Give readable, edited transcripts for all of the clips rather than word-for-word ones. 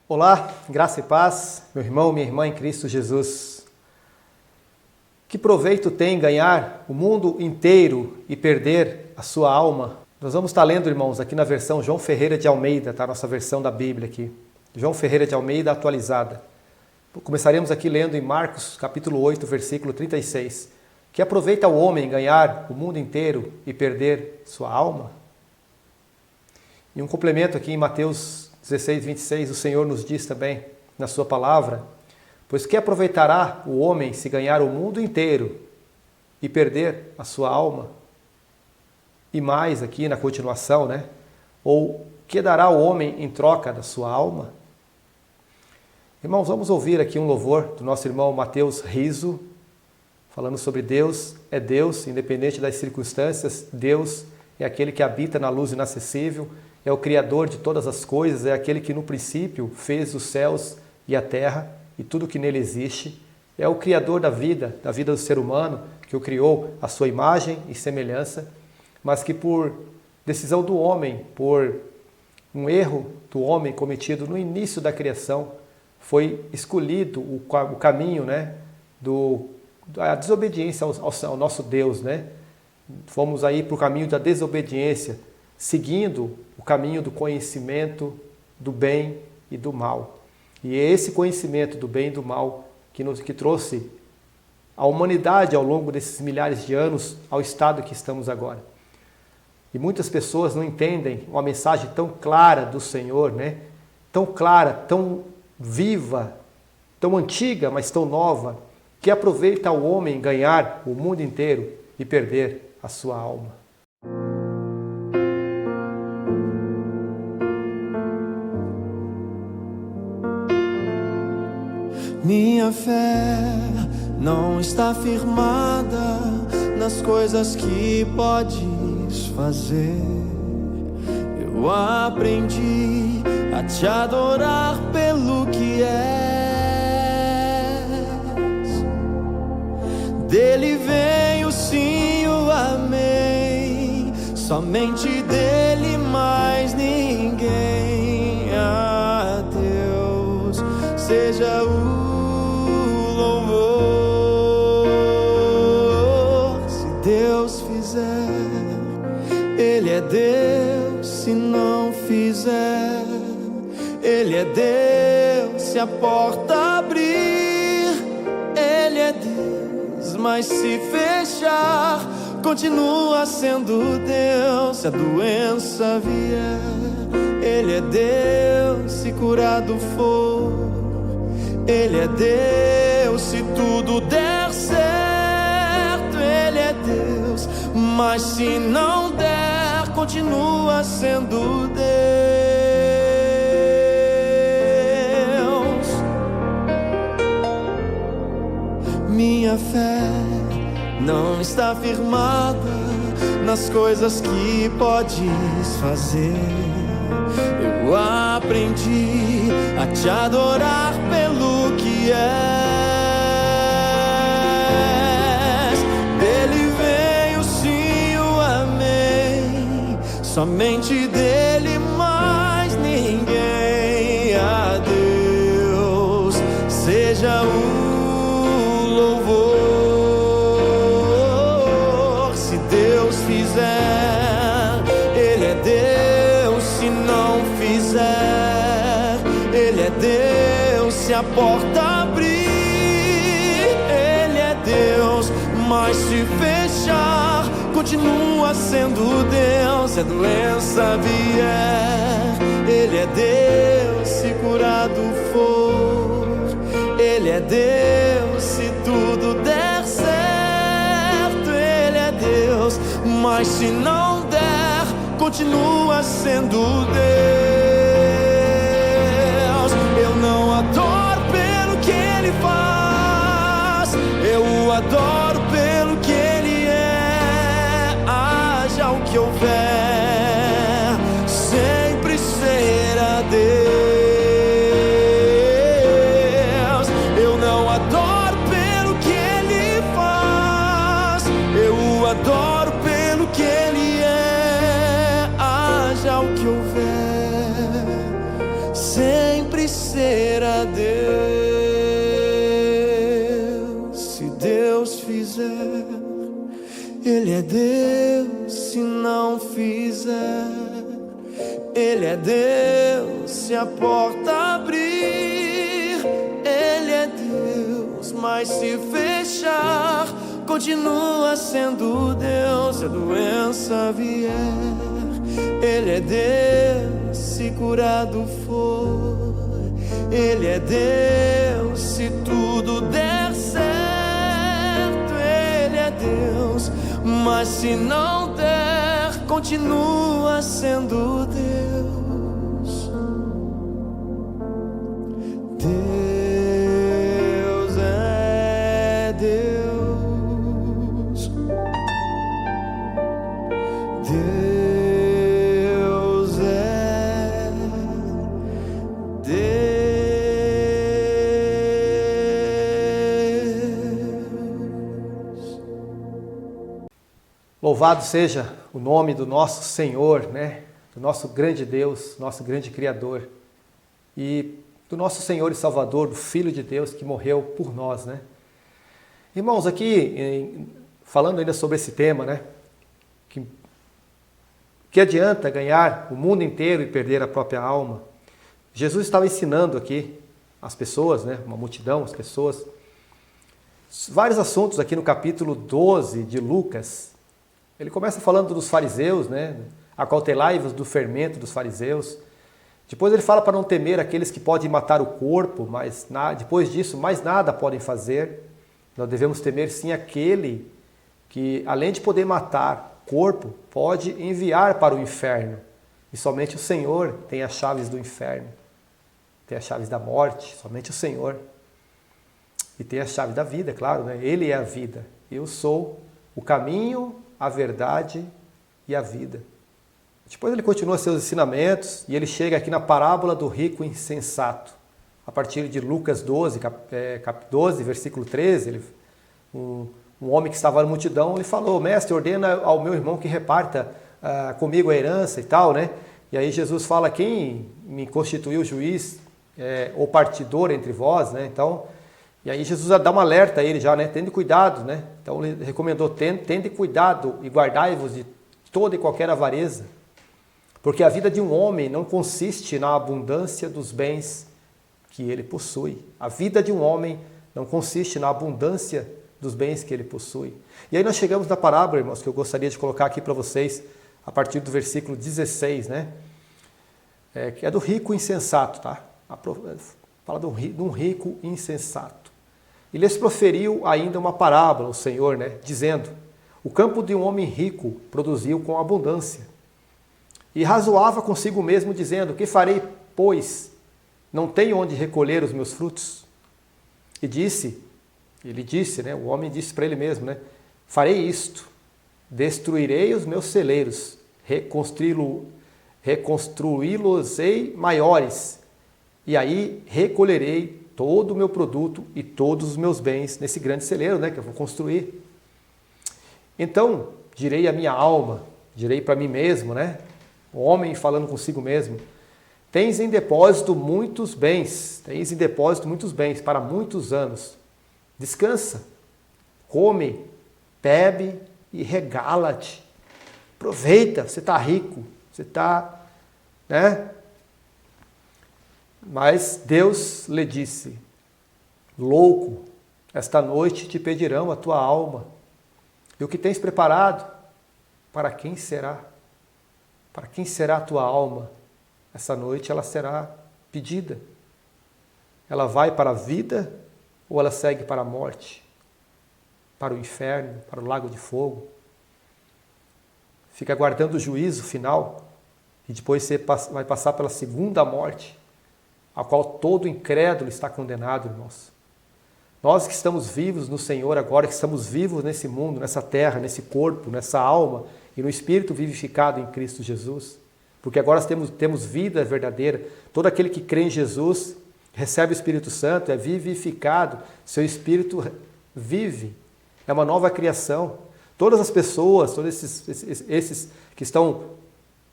Olá, graça e paz, meu irmão, minha irmã em Cristo Jesus. Que proveito tem ganhar o mundo inteiro e perder a sua alma? Nós vamos estar lendo, irmãos, aqui na versão João Ferreira de Almeida, tá? Nossa versão da Bíblia aqui. João Ferreira de Almeida atualizada. Começaremos aqui lendo em Marcos, capítulo 8, versículo 36. Que aproveita o homem ganhar o mundo inteiro e perder sua alma? E um complemento aqui em Mateus 16, 26, o Senhor nos diz também na sua palavra: pois que aproveitará o homem se ganhar o mundo inteiro e perder a sua alma? E mais aqui na continuação, né? Ou que dará o homem em troca da sua alma? Irmãos, vamos ouvir aqui um louvor do nosso irmão Mateus Riso, falando sobre Deus é Deus, independente das circunstâncias. Deus é aquele que habita na luz inacessível, é o Criador de todas as coisas, é aquele que no princípio fez os céus e a terra e tudo que nele existe. É o Criador da vida do ser humano, que o criou à sua imagem e semelhança, mas que por decisão do homem, por um erro do homem cometido no início da criação, foi escolhido o caminho, né, da desobediência ao nosso Deus, né? Fomos aí para o caminho da desobediência, seguindo o caminho do conhecimento do bem e do mal. E é esse conhecimento do bem e do mal que trouxe a humanidade ao longo desses milhares de anos ao estado que estamos agora. E muitas pessoas não entendem uma mensagem tão clara do Senhor, né? Tão clara, tão viva, tão antiga, mas tão nova, que aproveita o homem ganhar o mundo inteiro e perder a sua alma. Minha fé não está firmada nas coisas que podes fazer. Eu aprendi a te adorar pelo que és. Dele vem o sim, o amém. Somente dele, mais ninguém. A Deus seja o louvor. Se Deus fizer, Ele é Deus. Se não fizer, Ele é Deus. Se a porta abrir, Ele é Deus. Mas se fechar, continua sendo Deus. Se a doença vier, Ele é Deus. Se curado for, Ele é Deus. Se tudo der certo, Ele é Deus. Mas se não der, continua sendo Deus. Minha fé não está firmada nas coisas que podes fazer. Eu aprendi a te adorar pelo que és. Dele vem o sim, o amém. Somente dele, mais ninguém. A Deus seja o louvor. Se Deus fizer, Ele é Deus. Se não fizer, Ele é Deus. Se a porta abrir, Ele é Deus. Mas se fechar, continua sendo Deus. Se a doença vier, Ele é Deus. Se curado for, Ele é Deus. Se tudo der certo, Ele é Deus. Mas se não der, continua sendo Deus. Eu não adoro pelo que Ele faz, eu o adoro pelo que Ele é. Haja o que houver, sempre será Deus. Eu não adoro pelo que Ele faz, eu o adoro pelo que Ele é. Haja o que houver, será Deus. Se Deus fizer, Ele é Deus. Se não fizer, Ele é Deus. Se a porta abrir, Ele é Deus. Mas se fechar, continua sendo Deus. Se a doença vier, Ele é Deus. Se curado for, Ele é Deus. Se tudo der certo, Ele é Deus. Mas se não der, continua sendo Deus. Deus é Deus. Deus é Deus. Louvado seja o nome do nosso Senhor, né? Do nosso grande Deus, nosso grande Criador. E do nosso Senhor e Salvador, do Filho de Deus que morreu por nós, né? Irmãos, aqui, falando ainda sobre esse tema, né? Que adianta ganhar o mundo inteiro e perder a própria alma? Jesus estava ensinando aqui as pessoas, né? Uma multidão, as pessoas, vários assuntos aqui no capítulo 12 de Lucas. Ele começa falando dos fariseus, né? Acautelai-vos do fermento dos fariseus. Depois ele fala para não temer aqueles que podem matar o corpo, mas depois disso mais nada podem fazer. Nós devemos temer sim aquele que, além de poder matar o corpo, pode enviar para o inferno. E somente o Senhor tem as chaves do inferno. Tem as chaves da morte, somente o Senhor. E tem a chave da vida, claro, né? Ele é a vida. Eu sou o caminho, a verdade e a vida. Depois ele continua seus ensinamentos e ele chega aqui na parábola do rico insensato. A partir de Lucas 12, 12, versículo 13, um homem que estava na multidão, ele falou: mestre, ordena ao meu irmão que reparta comigo a herança e tal, né? E aí Jesus fala: quem me constituiu juiz ou partidor entre vós, né? Então, e aí Jesus dá um alerta a ele já, né? Tende cuidado, né? Então ele recomendou: tende cuidado e guardai-vos de toda e qualquer avareza, porque a vida de um homem não consiste na abundância dos bens que ele possui. A vida de um homem não consiste na abundância dos bens que ele possui. E aí nós chegamos na parábola, irmãos, que eu gostaria de colocar aqui para vocês, a partir do versículo 16, né? Que é do rico insensato, tá? Fala de um rico insensato. E lhes proferiu ainda uma parábola, o Senhor, né? Dizendo: o campo de um homem rico produziu com abundância. E razoava consigo mesmo, dizendo: que farei, pois? Não tenho onde recolher os meus frutos? E ele disse, né? O homem disse para ele mesmo, né? Farei isto: destruirei os meus celeiros, reconstruí-los-ei maiores, e aí recolherei todo o meu produto e todos os meus bens nesse grande celeiro, né? Que eu vou construir. Então direi à minha alma, direi para mim mesmo, né? O homem falando consigo mesmo: tens em depósito muitos bens para muitos anos. Descansa, come, bebe e regala-te. Aproveita, você está rico, você está, né? Mas Deus lhe disse: louco, esta noite te pedirão a tua alma. E o que tens preparado, para quem será? Para quem será a tua alma? Essa noite ela será pedida. Ela vai para a vida ou ela segue para a morte? Para o inferno, para o lago de fogo? Fica aguardando o juízo final e depois você vai passar pela segunda morte, a qual todo incrédulo está condenado, irmãos. Nós que estamos vivos no Senhor agora, que estamos vivos nesse mundo, nessa terra, nesse corpo, nessa alma e no Espírito vivificado em Cristo Jesus, porque agora temos vida verdadeira. Todo aquele que crê em Jesus recebe o Espírito Santo, é vivificado, seu Espírito vive, é uma nova criação. Todas as pessoas, todos esses que estão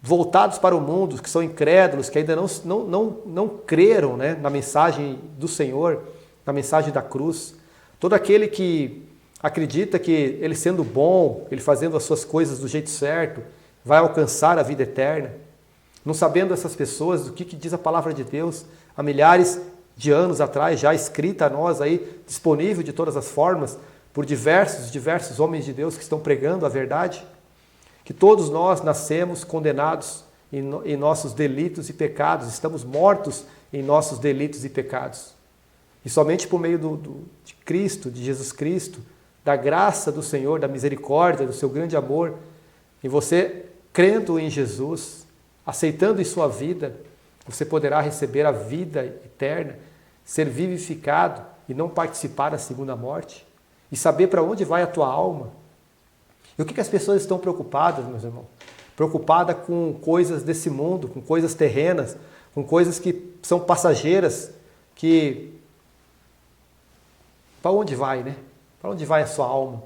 voltados para o mundo, que são incrédulos, que ainda não creram, né, na mensagem do Senhor, na mensagem da cruz. Todo aquele que acredita que ele sendo bom, ele fazendo as suas coisas do jeito certo, vai alcançar a vida eterna, não sabendo essas pessoas do que diz a palavra de Deus há milhares de anos atrás, já escrita a nós aí, disponível de todas as formas, por diversos homens de Deus que estão pregando a verdade, que todos nós nascemos condenados em nossos delitos e pecados, estamos mortos em nossos delitos e pecados. E somente por meio de Cristo, de Jesus Cristo, da graça do Senhor, da misericórdia, do seu grande amor, e você crendo em Jesus, aceitando em sua vida, você poderá receber a vida eterna, ser vivificado e não participar da segunda morte, e saber para onde vai a tua alma. E o que as pessoas estão preocupadas, meus irmãos? Preocupadas com coisas desse mundo, com coisas terrenas, com coisas que são passageiras, que... Para onde vai, né? Para onde vai a sua alma?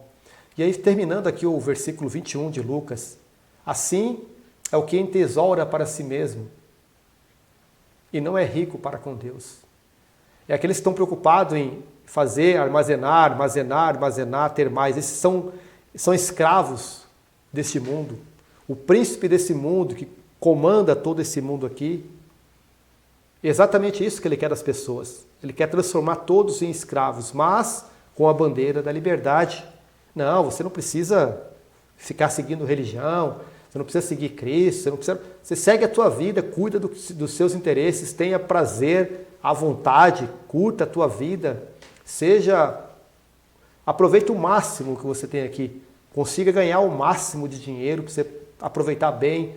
E aí, terminando aqui o versículo 21 de Lucas, assim é o que entesoura para si mesmo e não é rico para com Deus. É aqueles que estão preocupados em fazer, armazenar, ter mais. Esses são escravos deste mundo. O príncipe desse mundo que comanda todo esse mundo aqui, é exatamente isso que ele quer das pessoas. Ele quer transformar todos em escravos, mas com a bandeira da liberdade. Não, você não precisa ficar seguindo religião, você não precisa seguir Cristo, você segue a tua vida, cuida dos seus interesses, tenha prazer, à vontade, curta a tua vida, aproveita o máximo que você tem aqui, consiga ganhar o máximo de dinheiro para você aproveitar bem,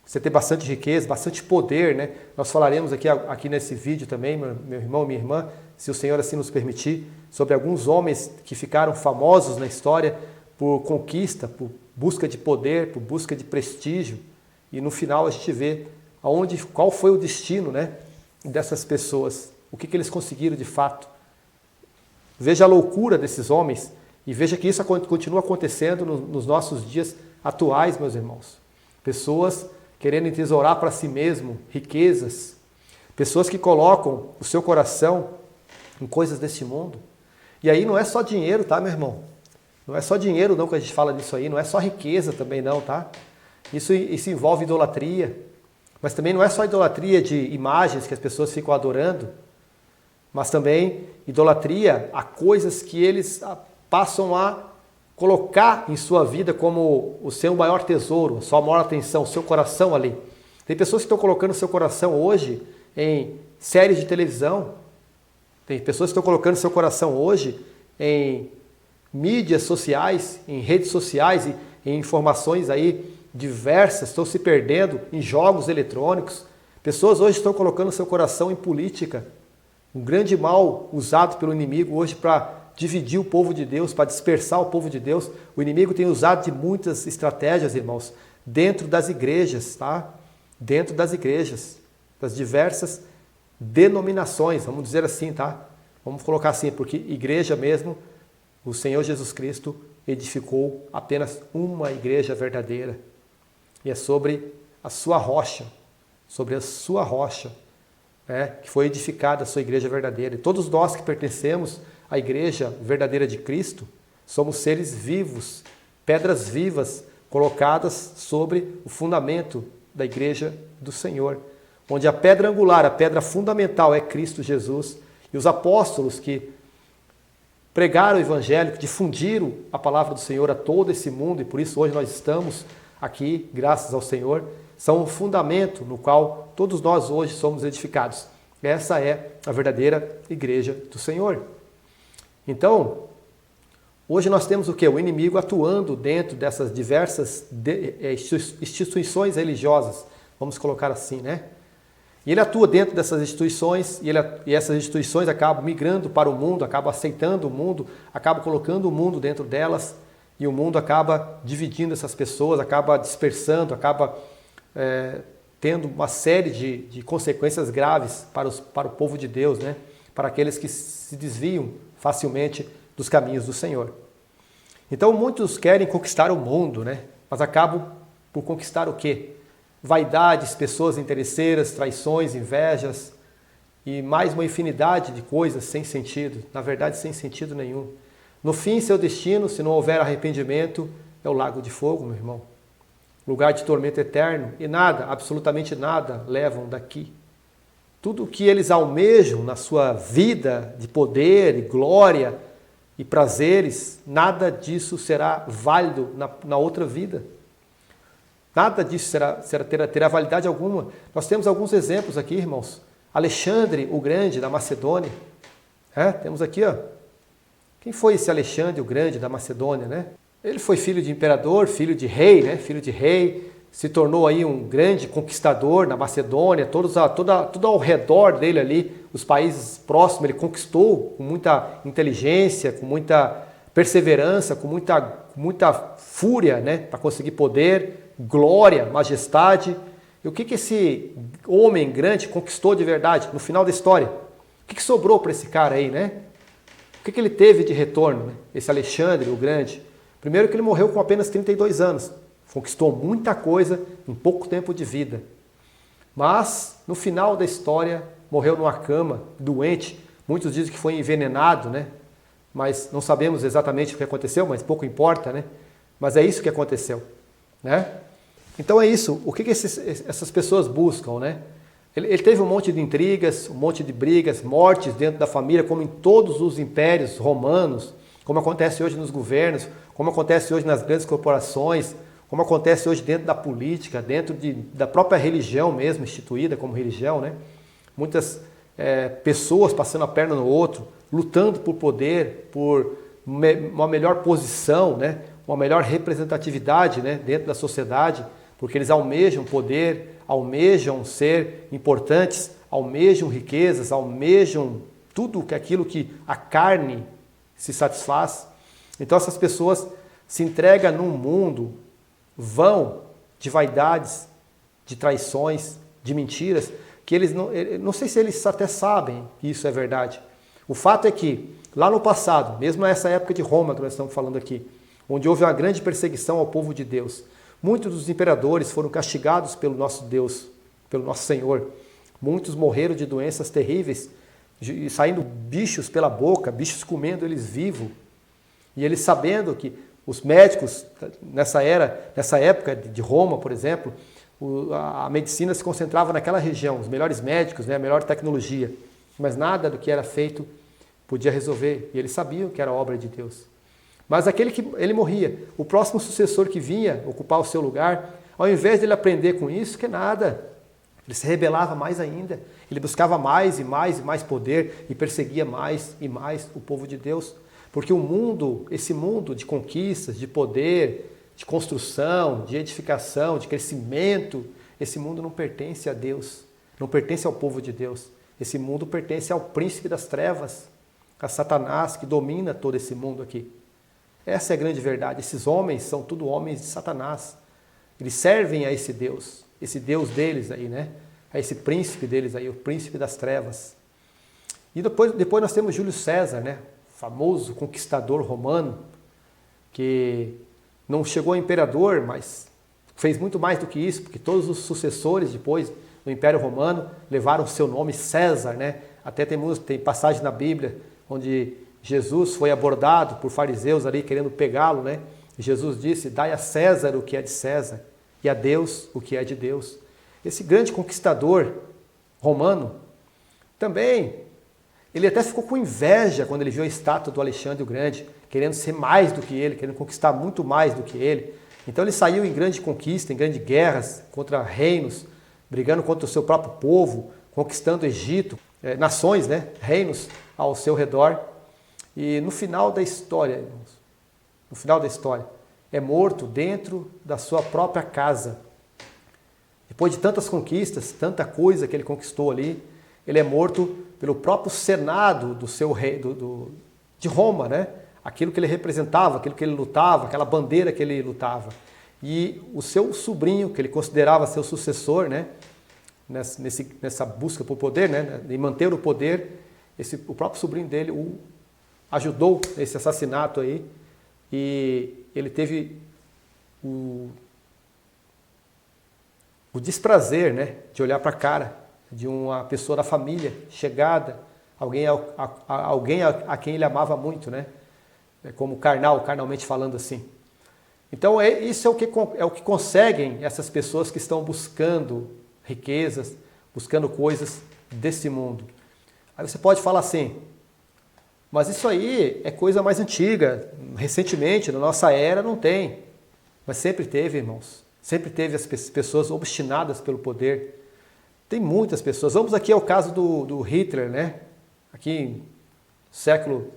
você ter bastante riqueza, bastante poder, né? Nós falaremos aqui nesse vídeo também, meu irmão, minha irmã, se o Senhor assim nos permitir, sobre alguns homens que ficaram famosos na história por conquista, por busca de poder, por busca de prestígio, e no final a gente vê qual foi o destino, né, dessas pessoas, o que eles conseguiram de fato. Veja a loucura desses homens e veja que isso continua acontecendo nos nossos dias atuais, meus irmãos. Pessoas querendo entesourar para si mesmo riquezas, pessoas que colocam o seu coração em coisas deste mundo. E aí não é só dinheiro, tá, meu irmão? Não é só dinheiro não que a gente fala disso aí, não é só riqueza também não, tá? Isso envolve idolatria, mas também não é só idolatria de imagens que as pessoas ficam adorando, mas também idolatria a coisas que eles passam a colocar em sua vida como o seu maior tesouro, a sua maior atenção, o seu coração ali. Tem pessoas que estão colocando o seu coração hoje em séries de televisão, tem pessoas que estão colocando o seu coração hoje em mídias sociais, em redes sociais e em informações aí diversas, estão se perdendo em jogos eletrônicos. Pessoas hoje estão colocando o seu coração em política, um grande mal usado pelo inimigo hoje para dividir o povo de Deus, para dispersar o povo de Deus. O inimigo tem usado de muitas estratégias, irmãos, dentro das igrejas, tá? Dentro das igrejas, das diversas denominações, vamos dizer assim, tá? Vamos colocar assim, porque igreja mesmo, o Senhor Jesus Cristo edificou apenas uma igreja verdadeira. E é sobre a sua rocha, né, que foi edificada a sua igreja verdadeira. E todos nós que pertencemos à igreja verdadeira de Cristo, somos seres vivos, pedras vivas colocadas sobre o fundamento da igreja do Senhor, onde a pedra angular, a pedra fundamental é Cristo Jesus. E os apóstolos que pregaram o evangelho, que difundiram a palavra do Senhor a todo esse mundo, e por isso hoje nós estamos aqui, graças ao Senhor, são o fundamento no qual todos nós hoje somos edificados. Essa é a verdadeira igreja do Senhor. Então, hoje nós temos o quê? O inimigo atuando dentro dessas diversas instituições religiosas, vamos colocar assim, né? E ele atua dentro dessas instituições e essas instituições acabam migrando para o mundo, acabam aceitando o mundo, acabam colocando o mundo dentro delas e o mundo acaba dividindo essas pessoas, acaba dispersando, acaba tendo uma série de consequências graves para o povo de Deus, né? Para aqueles que se desviam facilmente dos caminhos do Senhor. Então muitos querem conquistar o mundo, né? Mas acabam por conquistar o quê? vaidades, pessoas interesseiras, traições, invejas e mais uma infinidade de coisas sem sentido, na verdade sem sentido nenhum. No fim, seu destino, se não houver arrependimento, é o lago de fogo, meu irmão. Lugar de tormento eterno, e nada, absolutamente nada, levam daqui. Tudo o que eles almejam na sua vida de poder e glória e prazeres, nada disso será válido na outra vida. Nada disso terá validade alguma. Nós temos alguns exemplos aqui, irmãos. Alexandre o Grande, da Macedônia. Temos aqui, ó. Quem foi esse Alexandre o Grande, da Macedônia, né? Ele foi filho de imperador, filho de rei, né? Filho de rei, se tornou aí um grande conquistador na Macedônia, tudo ao redor dele ali, os países próximos, ele conquistou com muita inteligência, com muita perseverança, com muita fúria, né? Para conseguir poder, glória, majestade. E o que esse homem grande conquistou de verdade no final da história? O que sobrou para esse cara aí, né? O que ele teve de retorno, né? Esse Alexandre o Grande? Primeiro que ele morreu com apenas 32 anos. Conquistou muita coisa em pouco tempo de vida. Mas, no final da história, morreu numa cama, doente. Muitos dizem que foi envenenado, né? Mas não sabemos exatamente o que aconteceu, mas pouco importa, né? Mas é isso que aconteceu, né? Então é isso. O que essas pessoas buscam, né? Ele teve um monte de intrigas, um monte de brigas, mortes dentro da família, como em todos os impérios romanos, como acontece hoje nos governos, como acontece hoje nas grandes corporações, como acontece hoje dentro da política, dentro da própria religião mesmo, instituída como religião, né? Muitas pessoas passando a perna no outro, lutando por poder, por uma melhor posição, né? Uma melhor representatividade, né? Dentro da sociedade, porque eles almejam poder, almejam ser importantes, almejam riquezas, almejam tudo aquilo que a carne se satisfaz. Então essas pessoas se entregam num mundo vão de vaidades, de traições, de mentiras, que eles não sei se eles até sabem que isso é verdade. O fato é que, lá no passado, mesmo nessa época de Roma que nós estamos falando aqui, onde houve uma grande perseguição ao povo de Deus, muitos dos imperadores foram castigados pelo nosso Deus, pelo nosso Senhor. Muitos morreram de doenças terríveis, saindo bichos pela boca, bichos comendo eles vivos. E eles sabendo que os médicos, nessa época de Roma, por exemplo, a medicina se concentrava naquela região, os melhores médicos, né, a melhor tecnologia, mas nada do que era feito podia resolver, e eles sabiam que era obra de Deus. Mas aquele que ele morria, o próximo sucessor que vinha ocupar o seu lugar, ao invés de ele aprender com isso, que nada, ele se rebelava mais ainda, ele buscava mais e mais e mais poder e perseguia mais e mais o povo de Deus. Porque o mundo, esse mundo de conquistas, de poder, de construção, de edificação, de crescimento, esse mundo não pertence a Deus, não pertence ao povo de Deus. Esse mundo pertence ao príncipe das trevas, a Satanás, que domina todo esse mundo aqui. Essa é a grande verdade. Esses homens são tudo homens de Satanás. Eles servem a esse Deus deles aí, né? A esse príncipe deles aí, o príncipe das trevas. E depois nós temos Júlio César, né? Famoso conquistador romano, que não chegou a imperador, mas fez muito mais do que isso, porque todos os sucessores depois do Império Romano levaram o seu nome César, né? Até tem passagem na Bíblia onde Jesus foi abordado por fariseus ali querendo pegá-lo, né? E Jesus disse: dai a César o que é de César e a Deus o que é de Deus. Esse grande conquistador romano também, ele até ficou com inveja quando ele viu a estátua do Alexandre o Grande, querendo ser mais do que ele, querendo conquistar muito mais do que ele. Então ele saiu em grande conquista, em grandes guerras contra reinos, brigando contra o seu próprio povo, conquistando o Egito, nações, né, reinos ao seu redor. E no final da história, irmãos, no final da história, é morto dentro da sua própria casa. Depois de tantas conquistas, tanta coisa que ele conquistou ali, ele é morto pelo próprio Senado do seu rei, de Roma, né? Aquilo que ele representava, aquilo que ele lutava, aquela bandeira que ele lutava. E o seu sobrinho, que ele considerava seu sucessor, né? Nessa busca por poder, né? De manter o poder, o próprio sobrinho dele o ajudou nesse assassinato aí, e ele teve o desprazer, né, de olhar para a cara de uma pessoa da família, chegada, alguém a quem ele amava muito, né, como carnalmente falando assim. Então isso é o que conseguem essas pessoas que estão buscando riquezas, buscando coisas desse mundo. Aí você pode falar assim, mas isso aí é coisa mais antiga, recentemente, na nossa era não tem. Mas sempre teve, irmãos, sempre teve as pessoas obstinadas pelo poder. Tem muitas pessoas. Vamos aqui ao caso do Hitler, né? Aqui, século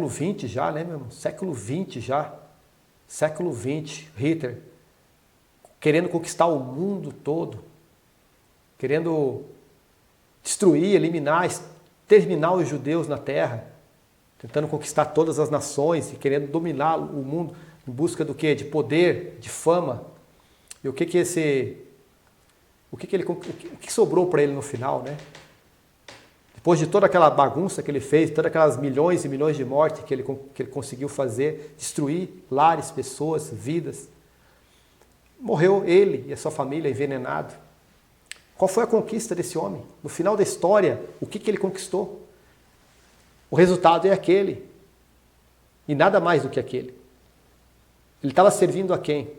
XX já, né, meu irmão? Século XX já. Século XX, Hitler. Querendo conquistar o mundo todo. Querendo destruir, eliminar, exterminar os judeus na terra. Tentando conquistar todas as nações e querendo dominar o mundo em busca do quê? De poder, de fama. E o que sobrou para ele no final, né? Depois de toda aquela bagunça que ele fez, todas aquelas milhões e milhões de mortes que ele conseguiu fazer, destruir lares, pessoas, vidas, morreu ele e a sua família envenenado. Qual foi a conquista desse homem? No final da história, o que ele conquistou? O resultado é aquele, e nada mais do que aquele. Ele estava servindo a quem?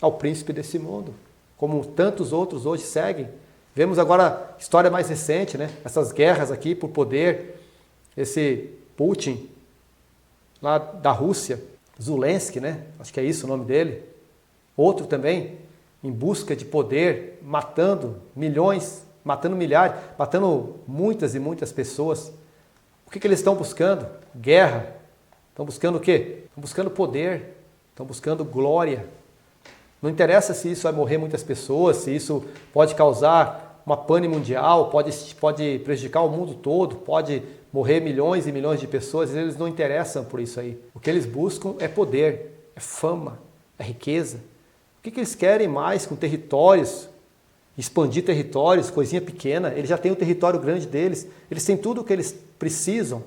Ao príncipe desse mundo, como tantos outros hoje seguem. Vemos agora história mais recente, né? Essas guerras aqui por poder, esse Putin, lá da Rússia, Zelensky, né? Acho que é isso o nome dele. Outro também, em busca de poder, matando milhões, matando milhares, matando muitas e muitas pessoas. O que eles estão buscando? Guerra. Estão buscando o quê? Estão buscando poder, estão buscando glória. Não interessa se isso vai morrer muitas pessoas, se isso pode causar uma pane mundial, pode prejudicar o mundo todo, pode morrer milhões e milhões de pessoas, eles não interessam por isso aí. O que eles buscam é poder, é fama, é riqueza. O que eles querem mais com territórios? Expandir territórios, coisinha pequena, eles já têm o território grande deles, eles têm tudo o que eles precisam,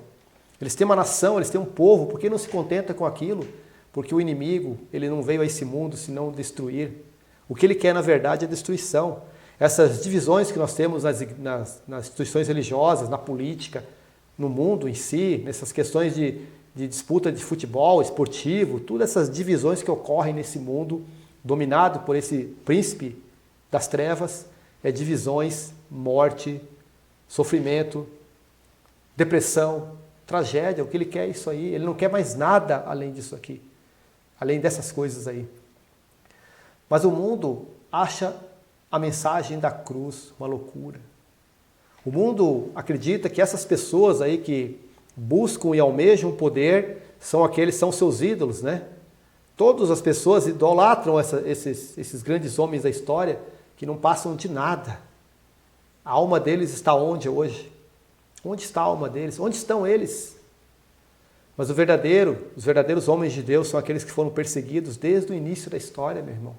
eles têm uma nação, eles têm um povo, por que não se contenta com aquilo? Porque o inimigo, ele não veio a esse mundo senão destruir. O que ele quer, na verdade, é destruição. Essas divisões que nós temos nas instituições religiosas, na política, no mundo em si, nessas questões de disputa de futebol, esportivo, todas essas divisões que ocorrem nesse mundo dominado por esse príncipe das trevas, é divisões, morte, sofrimento, depressão, tragédia. O que ele quer é isso aí. Ele não quer mais nada além disso aqui. Além dessas coisas aí. Mas o mundo acha a mensagem da cruz uma loucura. O mundo acredita que essas pessoas aí que buscam e almejam poder são seus ídolos, né? Todas as pessoas idolatram esses grandes homens da história que não passam de nada. A alma deles está onde hoje? Onde está a alma deles? Onde estão eles? Mas os verdadeiros homens de Deus são aqueles que foram perseguidos desde o início da história, meu irmão.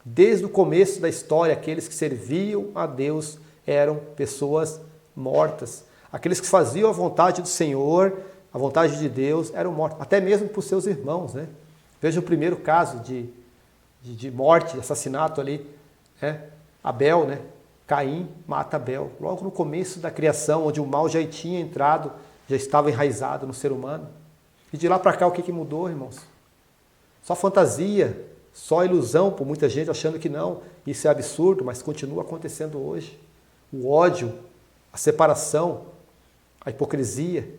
Desde o começo da história, aqueles que serviam a Deus eram pessoas mortas. Aqueles que faziam a vontade do Senhor, a vontade de Deus, eram mortos. Até mesmo por seus irmãos, né? Veja o primeiro caso de morte, de assassinato ali, né? Abel, né? Caim mata Abel. Logo no começo da criação, onde o mal já tinha entrado, já estava enraizado no ser humano. E de lá para cá, o que mudou, irmãos? Só fantasia, só ilusão, por muita gente achando que não. Isso é absurdo, mas continua acontecendo hoje. O ódio, a separação, a hipocrisia,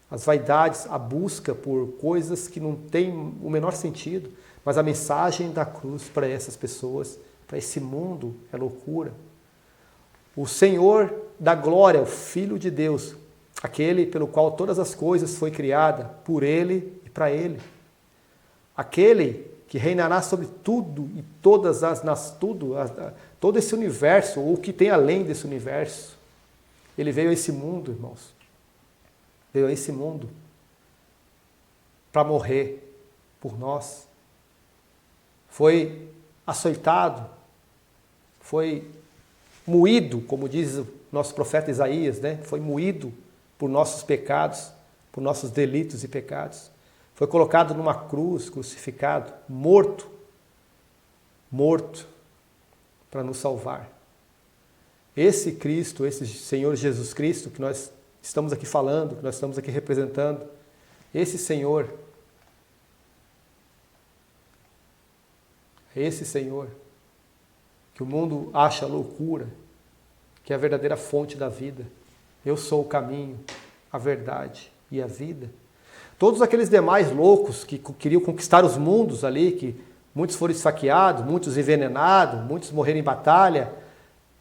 as vaidades, a busca por coisas que não têm o menor sentido. Mas a mensagem da cruz para essas pessoas, para esse mundo, é loucura. O Senhor da glória, o Filho de Deus, aquele pelo qual todas as coisas foi criada, por Ele e para Ele. Aquele que reinará sobre tudo e todo esse universo, ou o que tem além desse universo. Ele veio a esse mundo, irmãos. Veio a esse mundo para morrer por nós. Foi açoitado, foi moído, como diz o nosso profeta Isaías, né? Foi moído por nossos pecados, por nossos delitos e pecados. Foi colocado numa cruz, crucificado, morto. morto para nos salvar. Esse Cristo, esse Senhor Jesus Cristo que nós estamos aqui falando, que nós estamos aqui representando, esse Senhor que o mundo acha loucura, que é a verdadeira fonte da vida. Eu sou o caminho, a verdade e a vida. Todos aqueles demais loucos que queriam conquistar os mundos ali, que muitos foram esfaqueados, muitos envenenados, muitos morreram em batalha,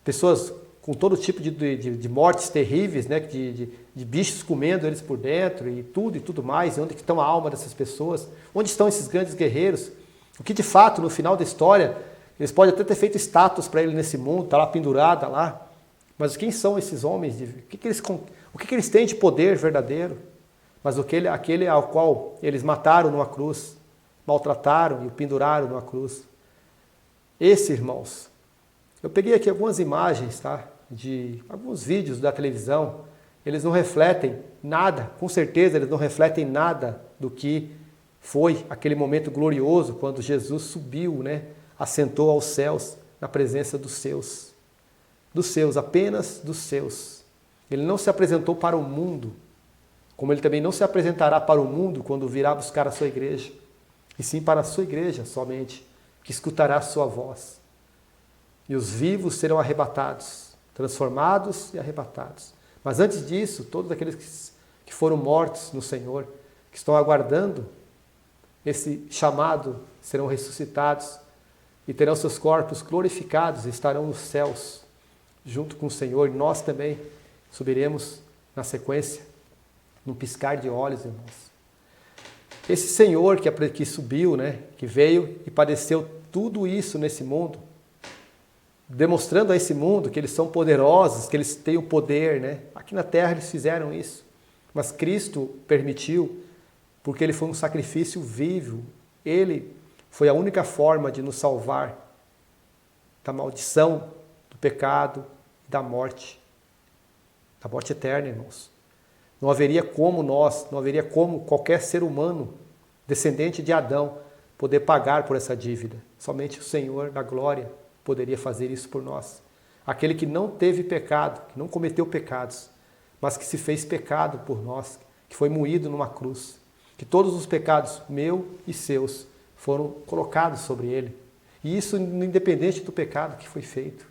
pessoas com todo tipo de mortes terríveis, né? de bichos comendo eles por dentro e tudo mais. Onde está a alma dessas pessoas? Onde estão esses grandes guerreiros? O que de fato, no final da história, eles podem até ter feito estátuas para ele nesse mundo, está lá pendurada lá. Mas quem são esses homens? O que eles têm de poder verdadeiro? Mas aquele ao qual eles mataram numa cruz, maltrataram e o penduraram numa cruz. Esse, irmãos, eu peguei aqui algumas imagens, tá? De alguns vídeos da televisão. Eles não refletem nada, com certeza eles não refletem nada do que foi aquele momento glorioso quando Jesus subiu, né? Assentou aos céus na presença dos seus, apenas dos seus. Ele não se apresentou para o mundo, como ele também não se apresentará para o mundo quando virá buscar a sua igreja, e sim para a sua igreja somente, que escutará a sua voz. E os vivos serão arrebatados, transformados e arrebatados. Mas antes disso, todos aqueles que foram mortos no Senhor, que estão aguardando esse chamado, serão ressuscitados e terão seus corpos glorificados e estarão nos céus, junto com o Senhor. E nós também subiremos na sequência, num piscar de olhos, irmãos. Esse Senhor que subiu, né, que veio e padeceu tudo isso nesse mundo, demonstrando a esse mundo que eles são poderosos, que eles têm o poder, né? Aqui na terra eles fizeram isso, mas Cristo permitiu, porque ele foi um sacrifício vivo. Ele foi a única forma de nos salvar da maldição, do pecado, da morte eterna, irmãos. Não haveria como não haveria como qualquer ser humano, descendente de Adão, poder pagar por essa dívida. Somente o Senhor da glória poderia fazer isso por nós. Aquele que não teve pecado, que não cometeu pecados, mas que se fez pecado por nós, que foi moído numa cruz, que todos os pecados, meu e seus, foram colocados sobre ele. E isso independente do pecado que foi feito,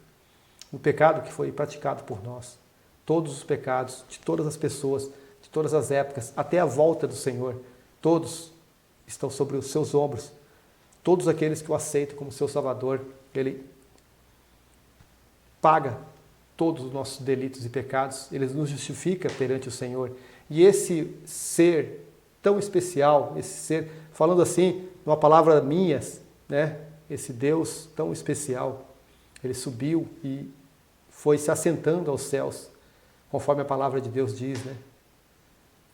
o pecado que foi praticado por nós. Todos os pecados de todas as pessoas, de todas as épocas, até a volta do Senhor, todos estão sobre os seus ombros. Todos aqueles que o aceitam como seu Salvador, ele paga todos os nossos delitos e pecados, ele nos justifica perante o Senhor. E esse ser tão especial, esse ser, falando assim, numa palavra minha, né? Esse Deus tão especial, ele subiu e foi se assentando aos céus, conforme a palavra de Deus diz, né?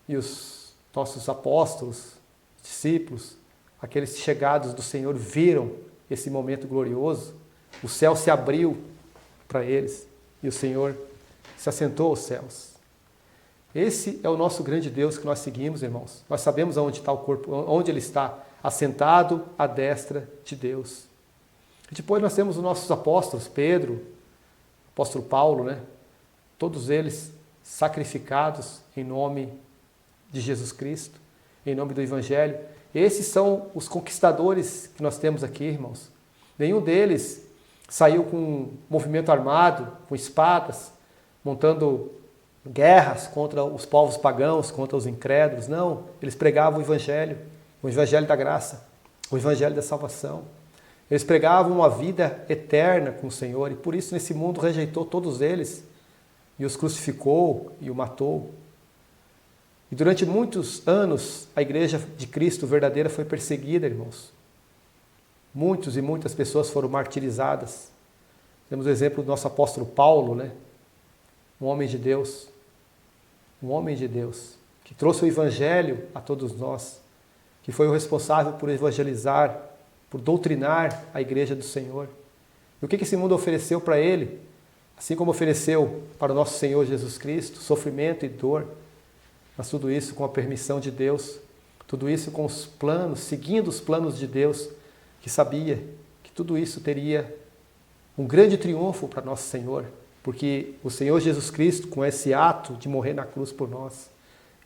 E os nossos apóstolos, discípulos, aqueles chegados do Senhor viram esse momento glorioso, o céu se abriu para eles e o Senhor se assentou aos céus. Esse é o nosso grande Deus que nós seguimos, irmãos. Nós sabemos onde está o corpo, onde ele está, assentado à destra de Deus. E depois nós temos os nossos apóstolos, Pedro, apóstolo Paulo, né? Todos eles sacrificados em nome de Jesus Cristo, em nome do Evangelho. Esses são os conquistadores que nós temos aqui, irmãos. Nenhum deles saiu com um movimento armado, com espadas, montando guerras contra os povos pagãos, contra os incrédulos. Não, eles pregavam o Evangelho da graça, o Evangelho da salvação. Eles pregavam uma vida eterna com o Senhor e por isso nesse mundo rejeitou todos eles e os crucificou e o matou. E durante muitos anos a igreja de Cristo verdadeira foi perseguida, irmãos. Muitos e muitas pessoas foram martirizadas. Temos o exemplo do nosso apóstolo Paulo, né? Um homem de Deus, que trouxe o Evangelho a todos nós, que foi o responsável por evangelizar, por doutrinar a igreja do Senhor. E o que esse mundo ofereceu para ele? Assim como ofereceu para o nosso Senhor Jesus Cristo, sofrimento e dor, mas tudo isso com a permissão de Deus, tudo isso com os planos, seguindo os planos de Deus, que sabia que tudo isso teria um grande triunfo para nosso Senhor, porque o Senhor Jesus Cristo, com esse ato de morrer na cruz por nós,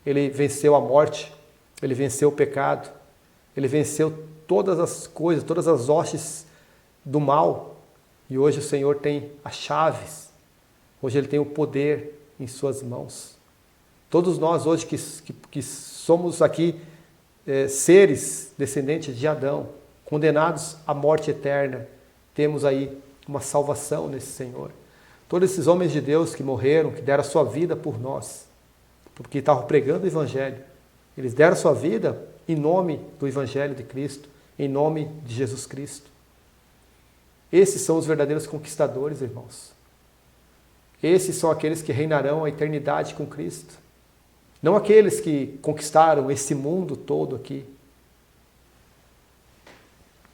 Ele venceu a morte, Ele venceu o pecado, Ele venceu todas as coisas, todas as hostes do mal. E hoje o Senhor tem as chaves, hoje Ele tem o poder em suas mãos. Todos nós hoje que somos aqui seres descendentes de Adão, condenados à morte eterna, temos aí uma salvação nesse Senhor. Todos esses homens de Deus que morreram, que deram a sua vida por nós, porque estavam pregando o Evangelho, eles deram a sua vida em nome do Evangelho de Cristo, em nome de Jesus Cristo. Esses são os verdadeiros conquistadores, irmãos. Esses são aqueles que reinarão a eternidade com Cristo. Não aqueles que conquistaram esse mundo todo aqui.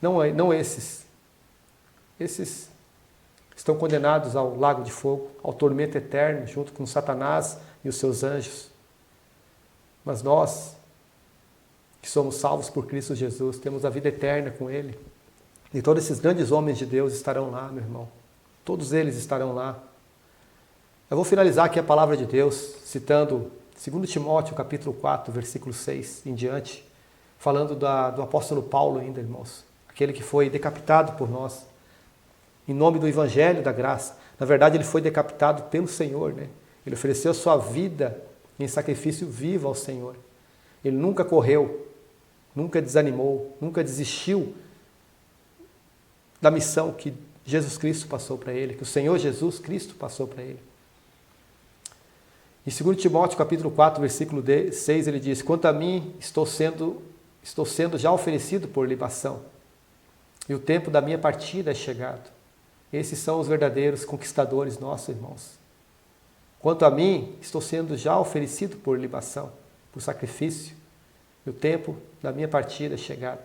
Não esses. Esses estão condenados ao lago de fogo, ao tormento eterno, junto com Satanás e os seus anjos. Mas nós, que somos salvos por Cristo Jesus, temos a vida eterna com Ele. E todos esses grandes homens de Deus estarão lá, meu irmão. Todos eles estarão lá. Eu vou finalizar aqui a palavra de Deus, citando 2 Timóteo, capítulo 4, versículo 6 em diante, falando do apóstolo Paulo ainda, irmãos. Aquele que foi decapitado por nós, em nome do Evangelho da graça. Na verdade, ele foi decapitado pelo Senhor, né? Ele ofereceu a sua vida em sacrifício vivo ao Senhor. Ele nunca correu, nunca desanimou, nunca desistiu da missão que Jesus Cristo passou para ele, que o Senhor Jesus Cristo passou para ele. Em 2 Timóteo capítulo 4, versículo 6, ele diz: quanto a mim, estou sendo já oferecido por libação, e o tempo da minha partida é chegado. Esses são os verdadeiros conquistadores nossos, irmãos. Quanto a mim, estou sendo já oferecido por libação, por sacrifício, e o tempo da minha partida é chegado.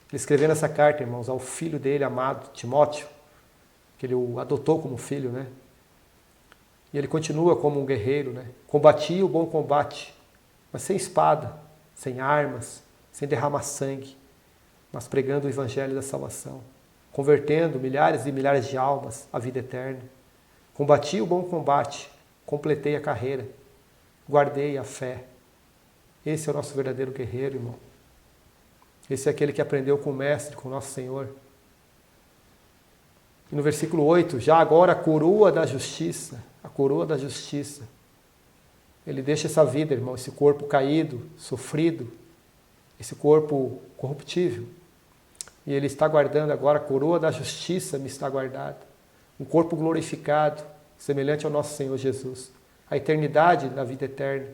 Ele escrevendo essa carta, irmãos, ao filho dele amado, Timóteo, que ele o adotou como filho, né? E ele continua como um guerreiro, né? Combati o bom combate, mas sem espada, sem armas, sem derramar sangue, mas pregando o evangelho da salvação, convertendo milhares e milhares de almas à vida eterna. Combati o bom combate, completei a carreira, guardei a fé. Esse é o nosso verdadeiro guerreiro, irmão. Esse é aquele que aprendeu com o Mestre, com o nosso Senhor. E no versículo 8, já agora a coroa da justiça, ele deixa essa vida, irmão, esse corpo caído, sofrido, esse corpo corruptível. E ele está guardando agora, a coroa da justiça me está guardada. Um corpo glorificado, semelhante ao nosso Senhor Jesus. A eternidade na vida eterna,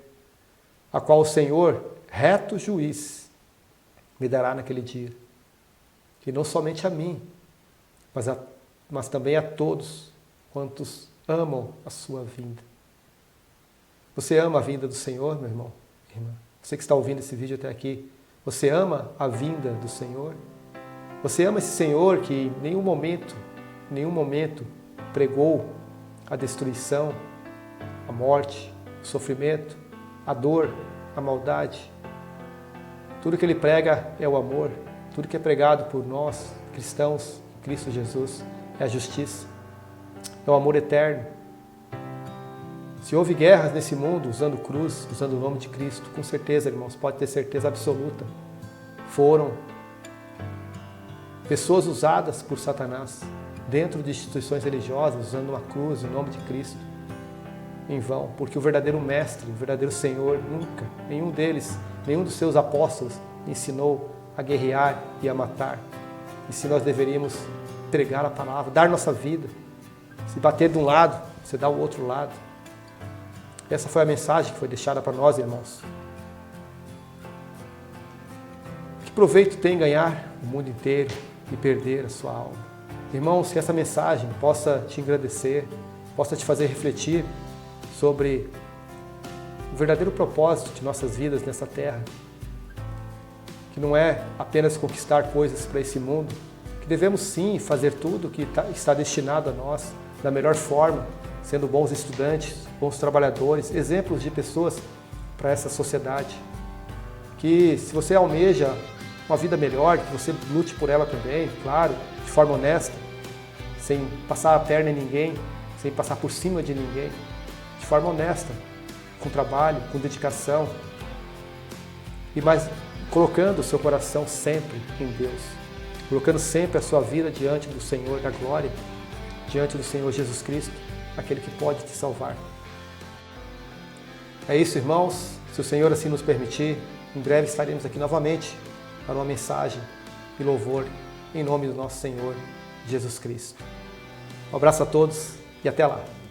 a qual o Senhor, reto juiz, me dará naquele dia. E não somente a mim, mas também a todos quantos amam a sua vinda. Você ama a vinda do Senhor, meu irmão? Irmã? Você que está ouvindo esse vídeo até aqui, você ama a vinda do Senhor? Você ama esse Senhor que em nenhum momento pregou a destruição, a morte, o sofrimento, a dor, a maldade? Tudo que Ele prega é o amor. Tudo que é pregado por nós, cristãos, em Cristo Jesus, é a justiça. É o amor eterno. Se houve guerras nesse mundo usando cruz, usando o nome de Cristo, com certeza, irmãos, pode ter certeza absoluta, foram pessoas usadas por Satanás dentro de instituições religiosas, usando uma cruz, o nome de Cristo, em vão, porque o verdadeiro mestre, o verdadeiro Senhor, nunca, nenhum dos seus apóstolos ensinou a guerrear e a matar. E se nós deveríamos pregar a palavra, dar nossa vida, se bater de um lado, você dá o outro lado. Essa foi a mensagem que foi deixada para nós, irmãos. Que proveito tem ganhar o mundo inteiro e perder a sua alma? Irmãos, que essa mensagem possa te engrandecer, possa te fazer refletir sobre o verdadeiro propósito de nossas vidas nessa terra, que não é apenas conquistar coisas para esse mundo, que devemos sim fazer tudo que está destinado a nós da melhor forma, sendo bons estudantes, bons trabalhadores, exemplos de pessoas para essa sociedade. Que se você almeja uma vida melhor, que você lute por ela também, claro, de forma honesta, sem passar a perna em ninguém, sem passar por cima de ninguém, de forma honesta, com trabalho, com dedicação, mas colocando o seu coração sempre em Deus, colocando sempre a sua vida diante do Senhor da glória, diante do Senhor Jesus Cristo, aquele que pode te salvar. É isso, irmãos. Se o Senhor assim nos permitir, em breve estaremos aqui novamente para uma mensagem e louvor em nome do nosso Senhor Jesus Cristo. Um abraço a todos e até lá.